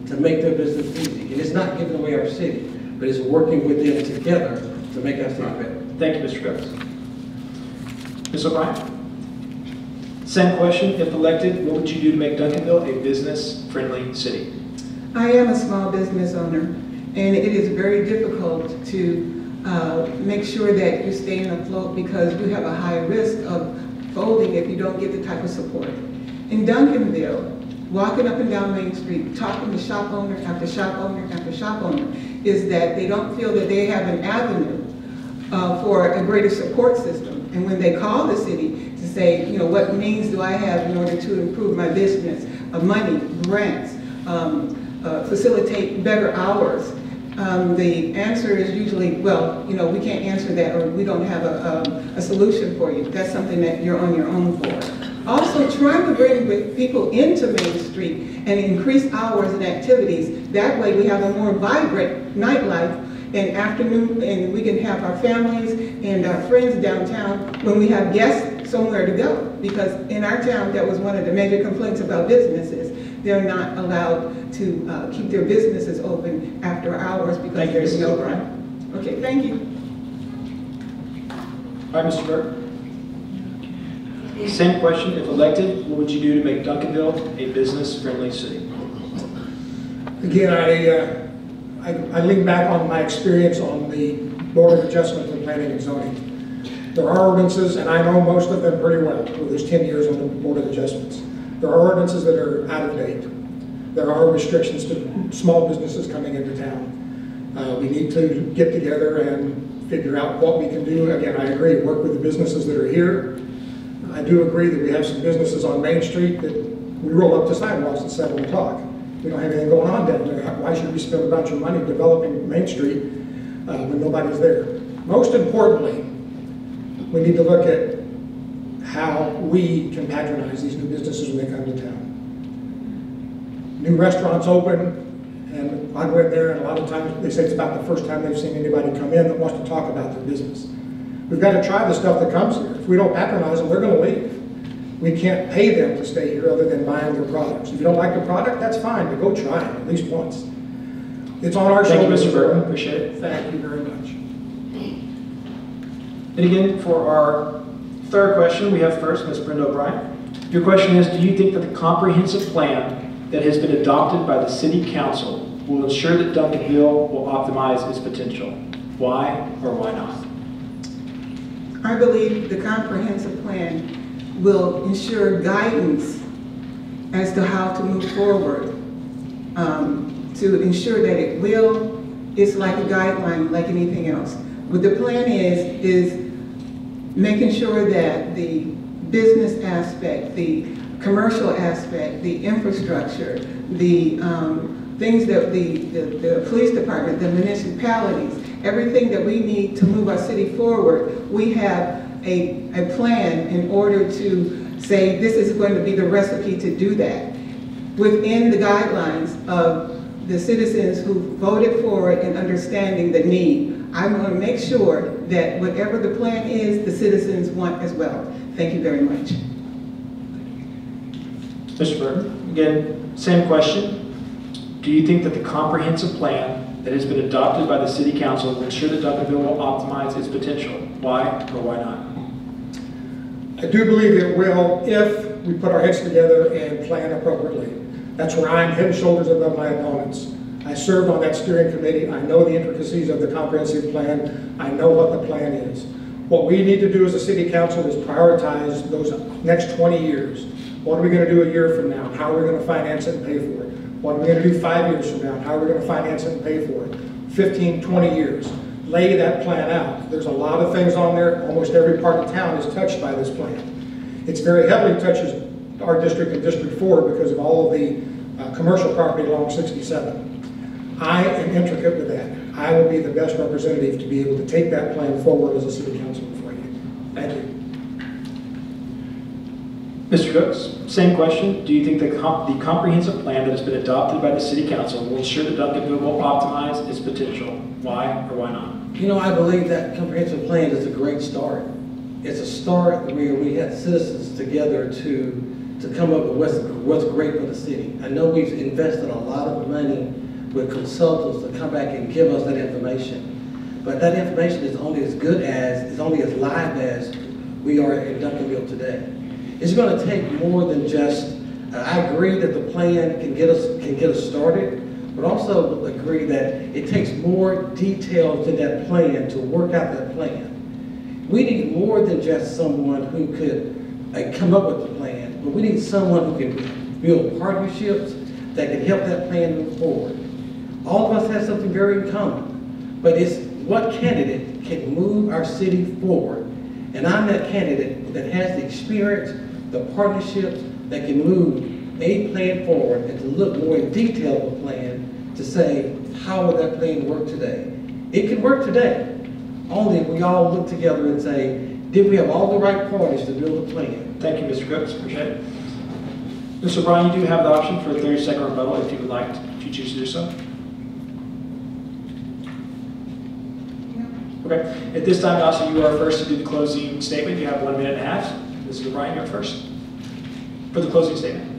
to make their business easy. And it's not giving away our city, but it's working with them together to make our city better. Thank you, Mr. Coates. Ms. O'Brien? Same question. If elected, what would you do to make Duncanville a business-friendly city? I am a small business owner, and it is very difficult to make sure that you stay afloat because you have a high risk of folding if you don't get the type of support. In Duncanville, walking up and down Main Street, talking to shop owner after shop owner after shop owner, is that they don't feel that they have an avenue for a greater support system. And when they call the city to say, you know, what means do I have in order to improve my business, money, grants, facilitate better hours, the answer is usually, well, you know, we can't answer that, or we don't have a solution for you. That's something that you're on your own for. Also, trying to bring people into Main Street and increase hours and activities. That way we have a more vibrant nightlife and afternoon, and we can have our families and our friends downtown when we have guests somewhere to go. Because in our town, that was one of the major complaints about businesses. They're not allowed to keep their businesses open after hours because there's no crime. Okay, thank you. All right, Mr. Burke. Same question. If elected, what would you do to make Duncanville a business-friendly city? Again, I lean back on my experience on the Board of Adjustment for Planning and Zoning. There are ordinances, and I know most of them pretty well. There's 10 years on the Board of Adjustments. There are ordinances that are out of date. There are restrictions to small businesses coming into town. We need to get together and figure out what we can do. Again, I agree, work with the businesses that are here. I do agree that we have some businesses on Main Street that we roll up to sidewalks at 7 o'clock. We don't have anything going on down there. Why should we spend a bunch of money developing Main Street when nobody's there? Most importantly, we need to look at how we can patronize these new businesses when they come to town. New restaurants open, and I go in there, and a lot of times they say it's about the first time they've seen anybody come in that wants to talk about their business. We've got to try the stuff that comes here. If we don't patronize them, they're going to leave. We can't pay them to stay here other than buying their products. If you don't like the product, that's fine, but go try it at least once. It's on our shoulders. Thank you, Mr. Burton. Appreciate it. Thank you very much. And again, for our third question, we have first Ms. Brenda O'Brien. Your question is, do you think that the comprehensive plan that has been adopted by the City Council will ensure that Duncanville will optimize its potential? Why or why not? I believe the comprehensive plan will ensure guidance as to how to move forward, to ensure that it's like a guideline like anything else. What the plan is making sure that the business aspect, the commercial aspect, the infrastructure, the things that the police department, the municipalities, everything that we need to move our city forward, we have a plan in order to say this is going to be the recipe to do that within the guidelines of the citizens who voted for it and understanding the need. I'm going to make sure that whatever the plan is, the citizens want as well. Thank you very much. Mr. Burton, again, same question. Do you think that the comprehensive plan that has been adopted by the City Council will ensure that Duncanville will optimize its potential? Why or why not? I do believe it will if we put our heads together and plan appropriately. That's where I'm head and shoulders above my opponents. I served on that steering committee. I know the intricacies of the comprehensive plan. I know what the plan is. What we need to do as a City Council is prioritize those next 20 years. What are we going to do a year from now? How are we going to finance it and pay for it? What are we going to do 5 years from now? How are we going to finance it and pay for it? 15, 20 years. Lay that plan out. There's a lot of things on there. Almost every part of town is touched by this plan. It's very heavily touches our district and District 4 because of all of the commercial property along 67. I am intricate with that. I will be the best representative to be able to take that plan forward as a City Council before you. Thank you. Mr. Cooks, same question. Do you think the comprehensive plan that has been adopted by the City Council will ensure that Duncanville will optimize its potential? Why or why not? You know, I believe that comprehensive plan is a great start. It's a start where we had citizens together to to come up with what's great for the city. I know we've invested a lot of money with consultants to come back and give us that information. But that information is only as good as, is only as live as we are in Duncanville today. It's going to take more than just, I agree that the plan can get us started, but also agree that it takes more detail to that plan to work out that plan. We need more than just someone who could come up with the plan, but we need someone who can build partnerships that can help that plan move forward. All of us have something very in common, but it's what candidate can move our city forward. And I'm that candidate that has the experience, the partnerships that can move a plan forward and to look more in detail at the plan to say, how will that plan work today? It can work today, only if we all look together and say, did we have all the right parties to build a plan? Thank you, Mr. Cooks. Appreciate it. Mr. O'Brien, you do have the option for a 30-second rebuttal if you would like, if you choose to do so. Okay. At this time, also, you are first to do the closing statement. You have 1.5 minutes. Mr. O'Brien, you're first for the closing statement.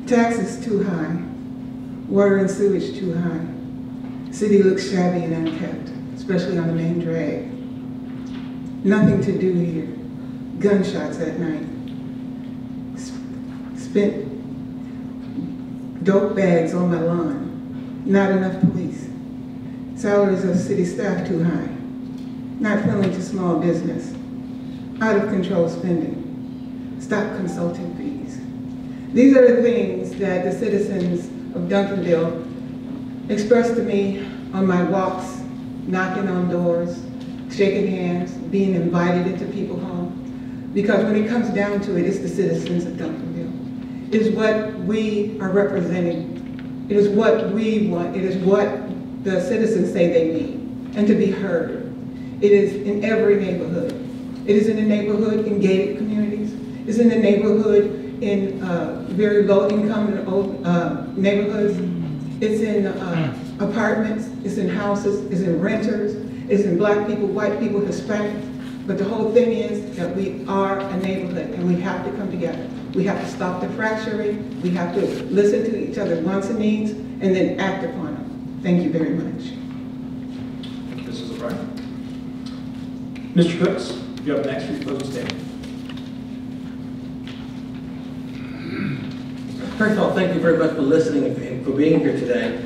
Taxes too high, water and sewage too high. City looks shabby and unkept, especially on the main drag. Nothing to do here. Gunshots at night. Spent dope bags on my lawn. Not enough police. Salaries of city staff too high. Not friendly to small business. Out of control spending. Stop consulting fees. These are the things that the citizens of Duncanville expressed to me on my walks, knocking on doors, shaking hands, being invited into people's homes. Because when it comes down to it, it's the citizens of Duncanville. It is what we are representing. It is what we want. It is what the citizens say they need, and to be heard. It is in every neighborhood. It is in the neighborhood in gated communities. It's in the neighborhood in very low-income neighborhoods. It's in apartments, it's in houses, it's in renters, it's in black people, white people, Hispanics. But the whole thing is that we are a neighborhood and we have to come together. We have to stop the fracturing. We have to listen to each other's wants and needs and then act upon them. Thank you very much. Thank you, Mrs. O'Brien. Mr. Cooks, you have next for your closing statement. First of all, thank you very much for listening and for being here today.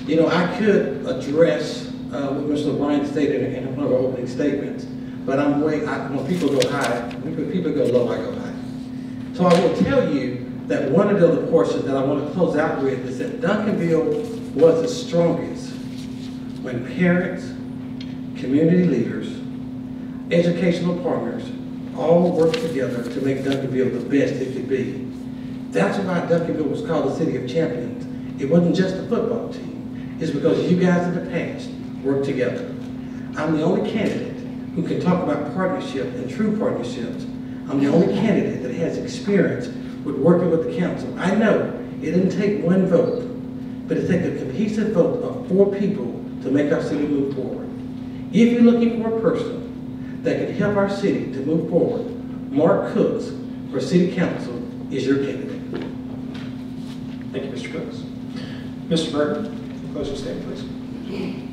You know, I could address what Mr. O'Brien stated in one of our opening statements, but when people go high, when people go low, I go high. So I will tell you that one of the other portions that I want to close out with is that Duncanville was the strongest when parents, community leaders, educational partners all worked together to make Duncanville the best it could be. That's why Duncanville was called the City of Champions. It wasn't just a football team. It's because you guys in the past worked together. I'm the only candidate who can talk about partnership and true partnerships. I'm the only candidate that has experience with working with the council. I know it didn't take one vote, but it takes a cohesive vote of 4 people to make our city move forward. If you're looking for a person that can help our city to move forward, Mark Cooks for City Council is your candidate. Thank you, Mr. Cooks. Mr. Burton, close your statement, please.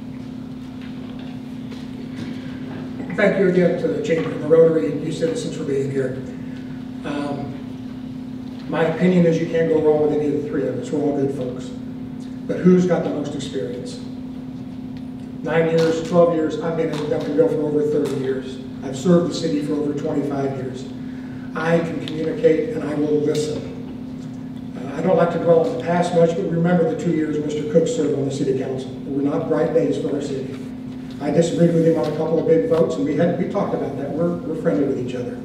Thank you again to the Chamber and the Rotary and you citizens for being here. My opinion is you can't go wrong with any of the 3 of us. We're all good folks. But who's got the most experience? 9 years, 12 years, I've been in Duncanville for over 30 years. I've served the city for over 25 years. I can communicate and I will listen. I don't like to dwell on the past much, but remember the 2 years Mr. Cook served on the City Council. They were not bright days for our city. I disagreed with him on a couple of big votes, and we talked about that. We're friendly with each other.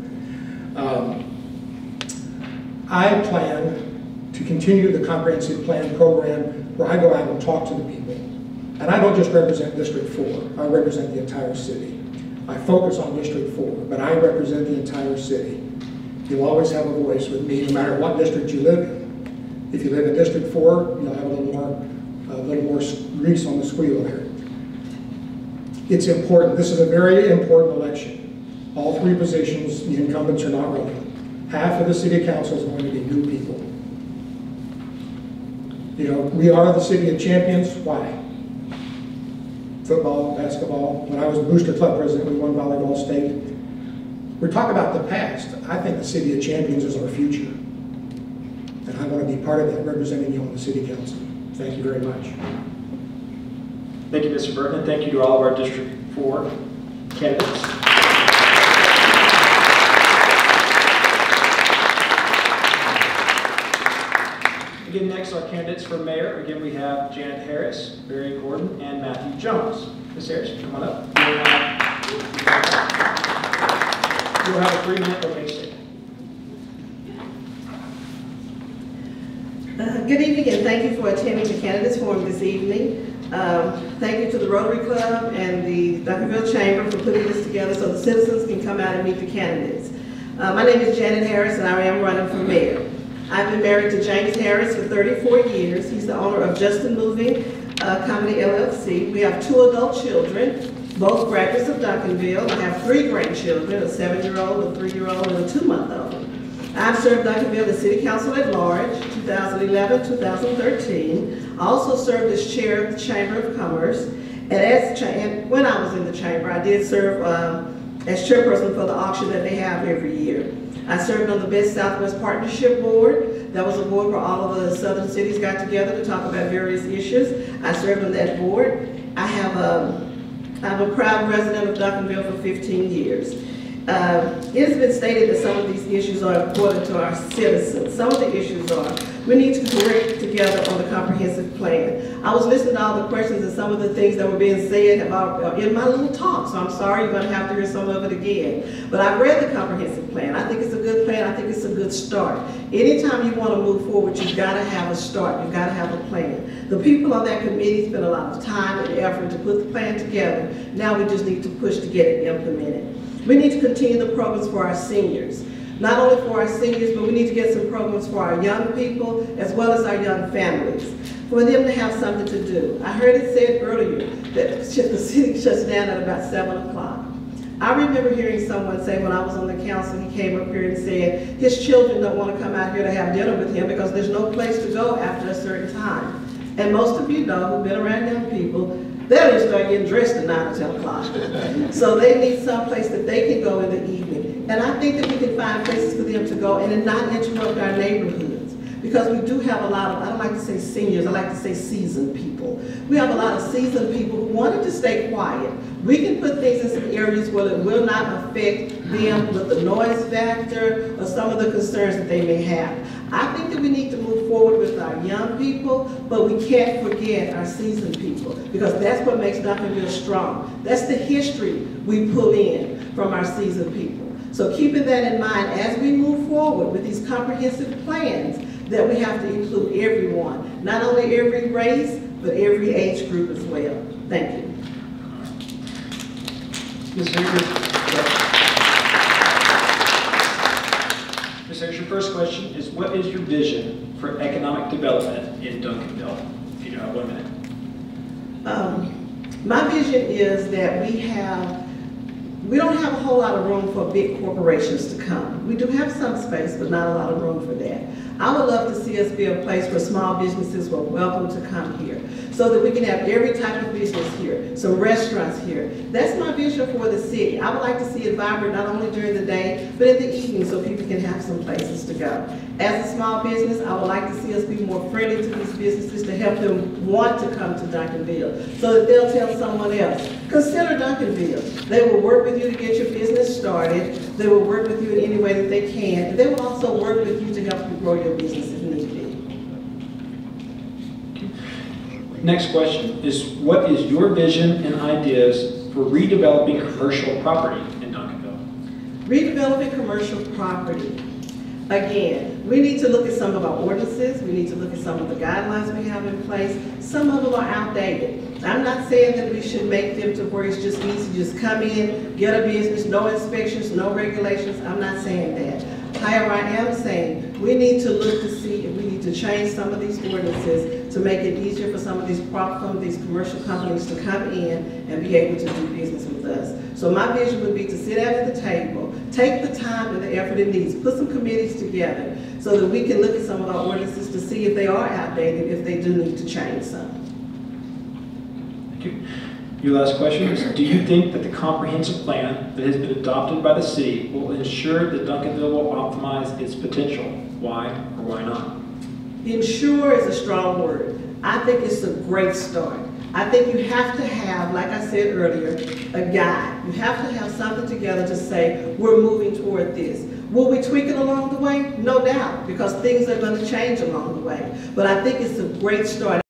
I plan to continue the comprehensive plan program where I go out and talk to the people. And I don't just represent District 4. I represent the entire city. I focus on District 4, but I represent the entire city. You'll always have a voice with me, no matter what district you live in. If you live in District 4, you'll have a little more grease on the squeal there. It's important. This is a very important election. All three positions, the incumbents are not running. Half of the city council is going to be new people. You know, we are the city of champions. Why? Football, basketball. When I was Booster Club president, we won volleyball state. We're talking about the past. I think the city of champions is our future. And I want to be part of that, representing you on the city council. Thank you very much. Thank you, Mr. Burton, and thank you to all of our District 4 candidates. Again, next are candidates for mayor. Again, we have Janet Harris, Barry Gordon, and Matthew Jones. Ms. Harris, come on up. You'll have a 3-minute opening statement. Good evening, and thank you for attending the candidates forum this evening. Thank you to the Rotary Club and the Duncanville Chamber for putting this together so the citizens can come out and meet the candidates. My name is Janet Harris, and I am running for mayor. I've been married to James Harris for 34 years. He's the owner of Justin Moving Company LLC. We have 2 adult children, both graduates of Duncanville. I have 3 grandchildren, a 7-year-old, a 3-year-old, and a 2-month-old. I've served Duncanville as City Council at Large, 2011, 2013. I also served as chair of the Chamber of Commerce. And when I was in the chamber, I did serve as chairperson for the auction that they have every year. I served on the Best Southwest Partnership Board. That was a board where all of the southern cities got together to talk about various issues. I served on that board. I'm a proud resident of Duncanville for 15 years. It has been stated that some of these issues are important to our citizens. Some of the issues are, we need to work together on the comprehensive plan. I was listening to all the questions and some of the things that were being said about in my little talk, so I'm sorry you're going to have to hear some of it again. But I've read the comprehensive plan. I think it's a good plan. I think it's a good start. Anytime you want to move forward, you've got to have a start. You've got to have a plan. The people on that committee spent a lot of time and effort to put the plan together. Now we just need to push to get it implemented. We need to continue the programs for our seniors. Not only for our seniors, but we need to get some programs for our young people as well as our young families, for them to have something to do. I heard it said earlier that the city shuts down at about 7 o'clock. I remember hearing someone say when I was on the council, he came up here and said his children don't want to come out here to have dinner with him because there's no place to go after a certain time. And most of you know who've been around young people, they'll just start getting dressed at 9 or 10 o'clock. So they need some place that they can go in the evening. And I think that we can find places for them to go and not interrupt our neighborhoods. Because we do have a lot of, I don't like to say seniors, I like to say seasoned people. We have a lot of seasoned people who wanted to stay quiet. We can put things in some areas where it will not affect them with the noise factor or some of the concerns that they may have. I think that we need to move forward with our young people, but we can't forget our seasoned people, because that's what makes Duncanville strong. That's the history we pull in from our seasoned people. So keeping that in mind as we move forward with these comprehensive plans, that we have to include everyone, not only every race, but every age group as well. Thank you. Ms. Harris, your first question is, what is your vision for economic development in Duncanville? If you have 1 minute. My vision is that we don't have a whole lot of room for big corporations to come. We do have some space, but not a lot of room for that. I would love to see us be a place where small businesses were welcome to come here, so that we can have every type of business here, some restaurants here. That's my vision for the city. I would like to see it vibrant not only during the day, but in the evening, so people can have some places to go. As a small business, I would like to see us be more friendly to these businesses to help them want to come to Duncanville, so that they'll tell someone else, consider Duncanville. They will work with you to get your business started. They will work with you in any way that they can. And they will also work with you to help you grow your business if need be. Next question is, what is your vision and ideas for redeveloping commercial property in Duncanville? Redeveloping commercial property. Again, we need to look at some of our ordinances. We need to look at some of the guidelines we have in place. Some of them are outdated. I'm not saying that we should make them to where it's just easy, just come in, get a business, no inspections, no regulations. I'm not saying that. However, I am saying, we need to look to see if we need to change some of these ordinances to make it easier for some of these commercial companies to come in and be able to do business with us. So my vision would be to sit down at the table, take the time and the effort it needs, put some committees together so that we can look at some of our ordinances to see if they are outdated, if they do need to change some. Thank you. Your last question is, do you think that the comprehensive plan that has been adopted by the city will ensure that Duncanville will optimize its potential? Why or why not? Ensure is a strong word. I think it's a great start. I think you have to have, like I said earlier, a guide. You have to have something together to say, we're moving toward this. Will we tweak it along the way? No doubt, because things are going to change along the way. But I think it's a great start.